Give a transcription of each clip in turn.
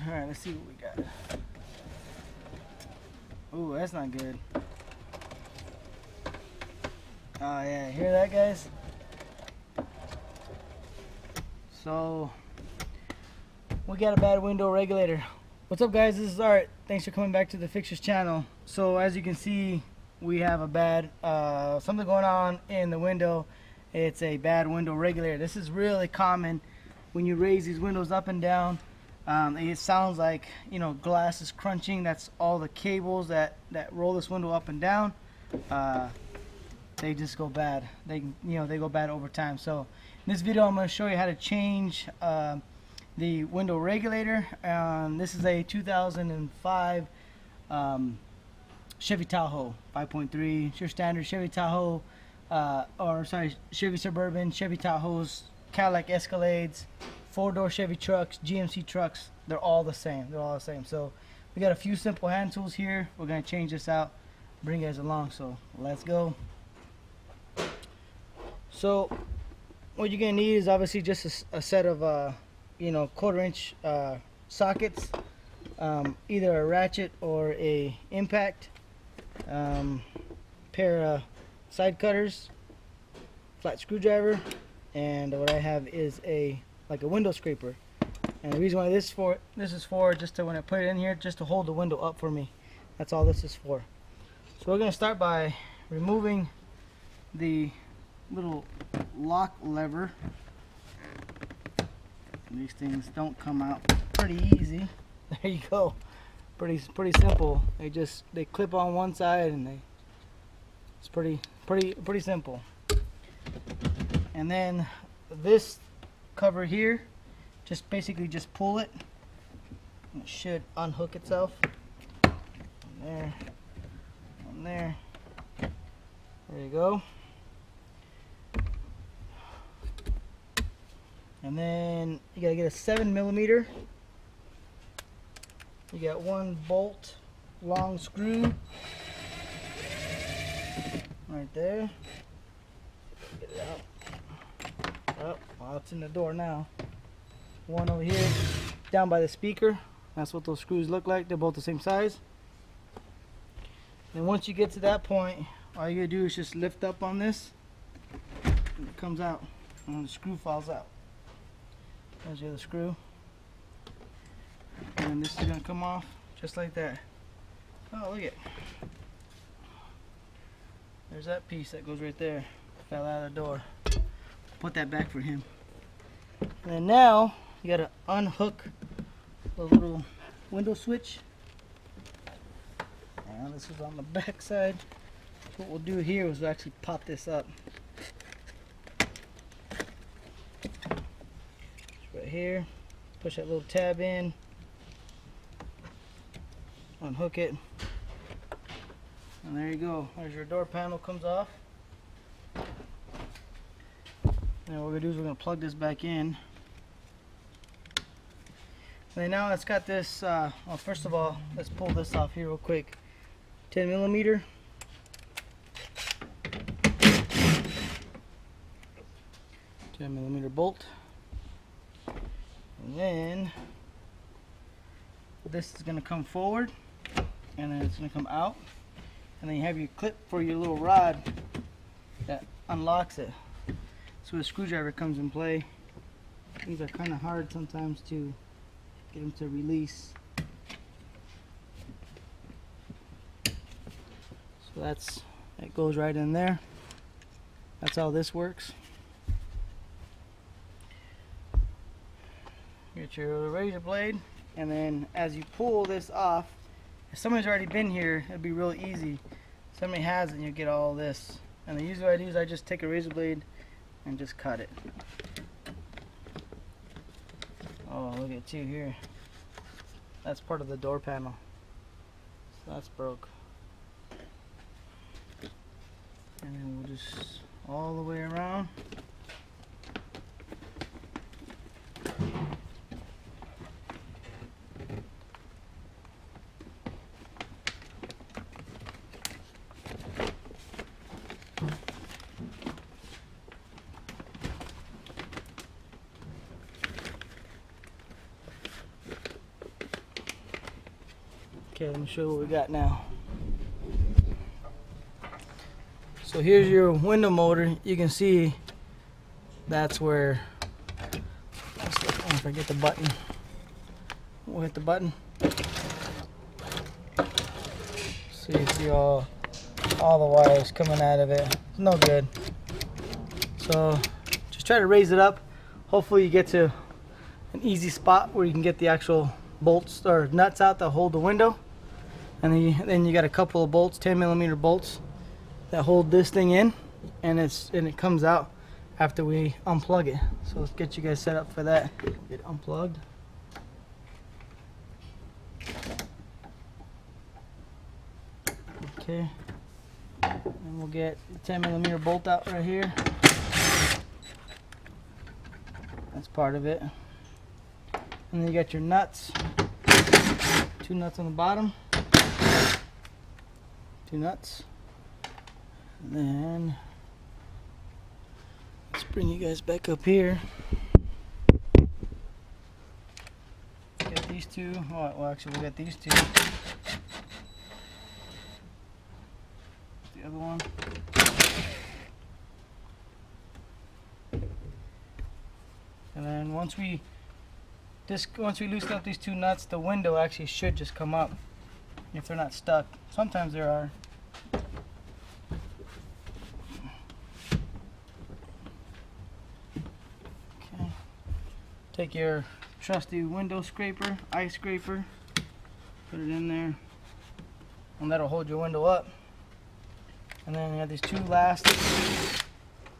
Alright, let's see what we got. Ooh, that's not good. Oh yeah, hear that, guys? So we got a bad window regulator. What's up, guys? This is Art. Thanks for coming back to the Fixers channel. So as you can see, we have a bad something going on in the window. It's a bad window regulator. This is really common when you raise these windows up and down. It sounds like, you know, glass is crunching. That's all the cables that roll this window up and down. They just go bad. They go bad over time. So in this video, I'm going to show you how to change the window regulator. This is a 2005 Chevy Tahoe 5.3. It's your standard Chevy Tahoe, Chevy Surburban, Chevy Tahoes, Cadillac Escalades, 4-door Chevy trucks, GMC trucks. They're all the same. They're all the same. So we got a few simple hand tools here. We're going to change this out, bring you guys along. So let's go. So what you're going to need is obviously just a set of 1/4-inch sockets, either a ratchet or a impact, pair of side cutters, flat screwdriver, and what I have is like a window scraper. And the reason why this is for just to, when I put it in here, just to hold the window up for me. That's all this is for. So we're going to start by removing the little lock lever. These things don't come out pretty easy. There you go. Pretty simple. They clip on one side, and it's pretty simple. And then this cover here, basically just pull it. It should unhook itself. On there. On there. There you go. And then you gotta get a 7mm. You got one bolt, long screw right there. Get it out. Oh, well, it's in the door now. One over here, down by the speaker. That's what those screws look like. They're both the same size. And once you get to that point, all you gotta do is just lift up on this, and it comes out, and the screw falls out. There's the other screw, and then this is going to come off just like that. Oh, look at it. There's that piece that goes right there. Fell out of the door. Put that back for him. And then now you got to unhook the little window switch. Now this is on the back side. What we'll do here is actually pop this up. Right here, push that little tab in, unhook it, and there you go. There's your door panel, comes off. Now what we're gonna do is we're gonna plug this back in. And now it's got this. Well, first of all, let's pull this off here real quick. 10mm. Bolt. And then this is going to come forward, and then it's going to come out, and then you have your clip for your little rod that unlocks it. So the screwdriver comes in play. These are kind of hard sometimes to get them to release. So that goes right in there. That's how this works. Get your razor blade, and then as you pull this off, if somebody's already been here, it'll be real easy. If somebody hasn't, you get all this. And the usual what I do is I just take a razor blade and just cut it. Oh, look at you here. That's part of the door panel. So that's broke. And then we'll just all the way around. Okay, let me show you what we got now. So here's your window motor. You can see that's where, if I get the button, we'll hit the button. So you see all the wires coming out of it. It's no good. So just try to raise it up. Hopefully you get to an easy spot where you can get the actual bolts or nuts out that hold the window. And then you got a couple of bolts, 10mm bolts, that hold this thing in, and it comes out after we unplug it. So let's get you guys set up for that. Get unplugged. Okay, and we'll get the 10mm bolt out right here. That's part of it. And then you got your nuts. 2 nuts on the bottom. 2 nuts. And then let's bring you guys back up here. Get these 2. Oh, well, actually, we got these 2. The other one. And then once we loosen up these 2 nuts, the window actually should just come up if they're not stuck. Sometimes there are. Okay. Take your trusty window scraper, ice scraper, put it in there, and that'll hold your window up. And then you have these 2 last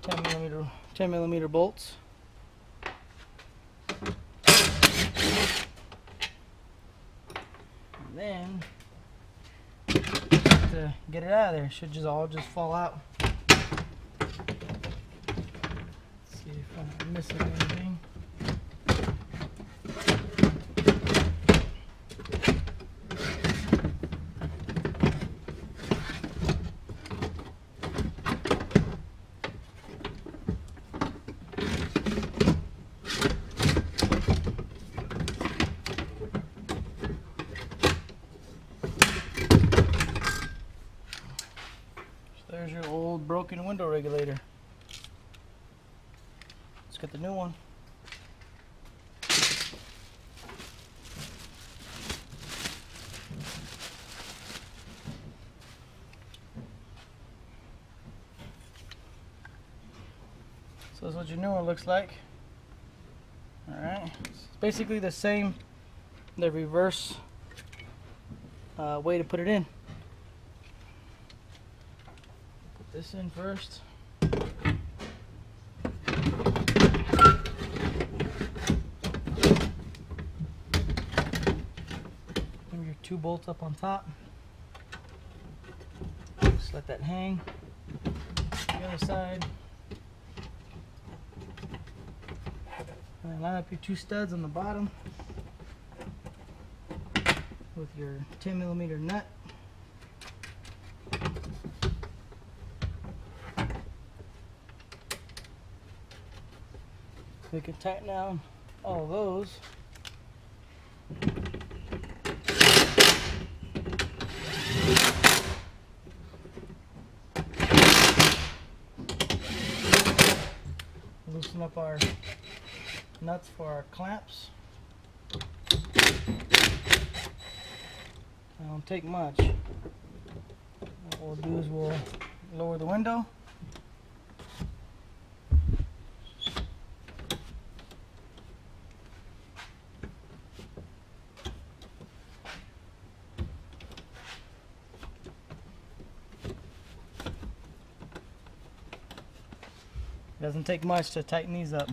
10mm bolts. And then to get it out of there, it should all just fall out. Let's see if I'm missing anything. There's your old broken window regulator. Let's get the new one. So that's what your new one looks like. Alright. It's basically the same, the reverse way to put it in. This in first. And your 2 bolts up on top. Just let that hang. The other side. And then line up your 2 studs on the bottom with your 10mm nut. We can tighten down all of those. Loosen up our nuts for our clamps. It don't take much. What we'll do is we'll lower the window. Doesn't take much to tighten these up.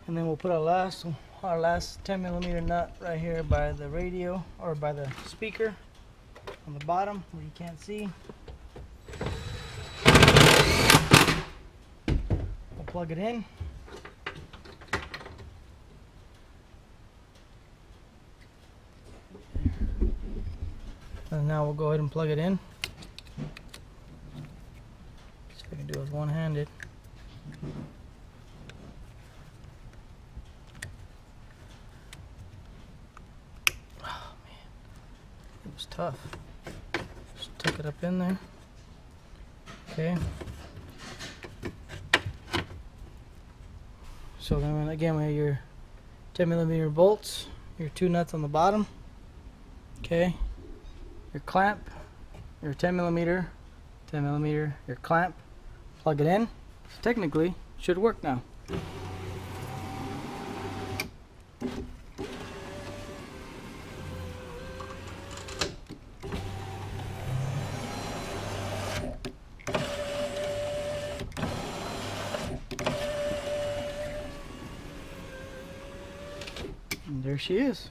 And then we'll put our last 10mm nut right here by the radio, or by the speaker on the bottom where you can't see. We'll plug it in. And now we'll go ahead and plug it in. See if I can do it one-handed. It was tough. Just tuck it up in there. Okay. So then again, we have your 10mm bolts, your 2 nuts on the bottom. Okay. Your clamp, your 10mm, your clamp. Plug it in. So technically, it should work now. And there she is.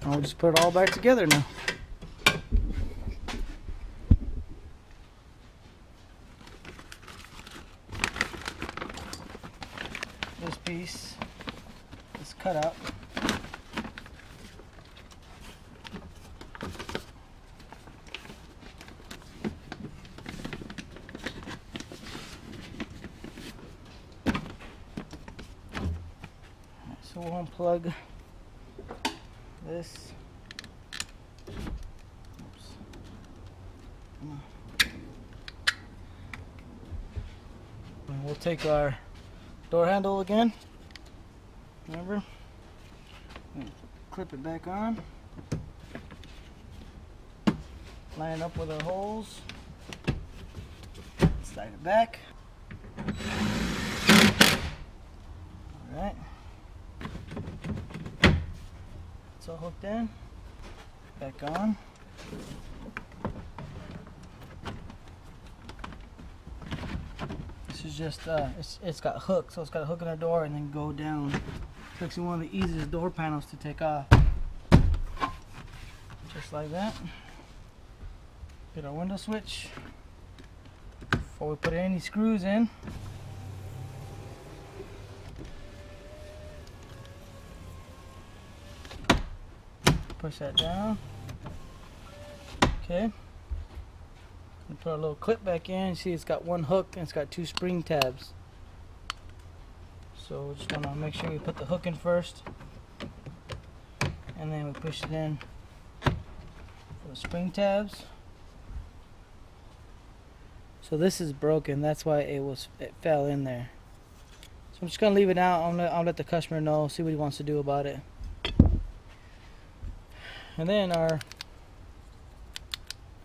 I'll just put it all back together now. This piece is cut out. So we'll unplug this. Oops. Come on. And we'll take our door handle again. Remember? Clip it back on. Line it up with our holes. Slide it back. Alright. It's all hooked in. Back on. This is just, it's got hooks, so it's got a hook in our door and then go down. It's actually one of the easiest door panels to take off. Just like that. Get our window switch. Before we put any screws in, push that down. Okay. And put our little clip back in. You see it's got one hook and it's got 2 spring tabs. So we just want to make sure we put the hook in first. And then we push it in for the spring tabs. So this is broken, that's why it fell in there. So I'm just gonna leave it out. I'll let the customer know, see what he wants to do about it. And then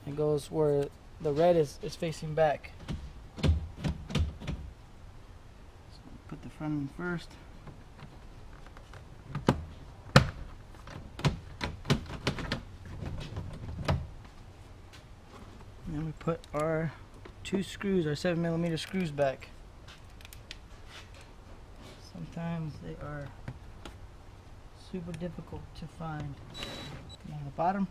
it goes where the red is facing back. So put the front in first. And then we put our 2 screws, our 7mm screws back. Sometimes they are super difficult to find. And on the bottom.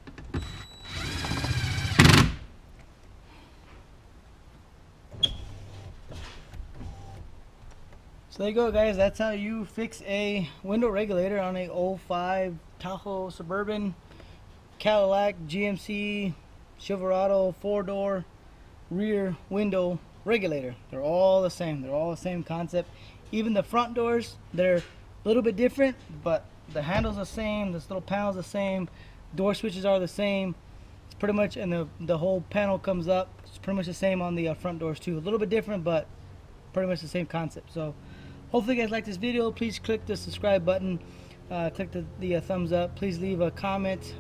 So there you go, guys. That's how you fix a window regulator on a 05 Tahoe Suburban, Cadillac, GMC, Silverado 4-door rear window regulator. They're all the same. They're all the same concept. Even the front doors, they're a little bit different, but the handle's the same. This little panel's the same. Door switches are the same. It's pretty much, and the whole panel comes up. It's pretty much the same on the front doors too. A little bit different, but pretty much the same concept. So hopefully you guys like this video. Please click the subscribe button. Click the thumbs up. Please leave a comment,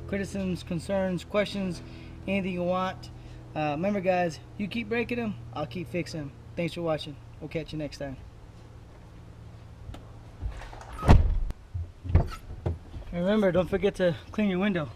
criticisms, concerns, questions, anything you want. Remember, guys, you keep breaking them, I'll keep fixing them. Thanks for watching. We'll catch you next time. Remember, don't forget to clean your window.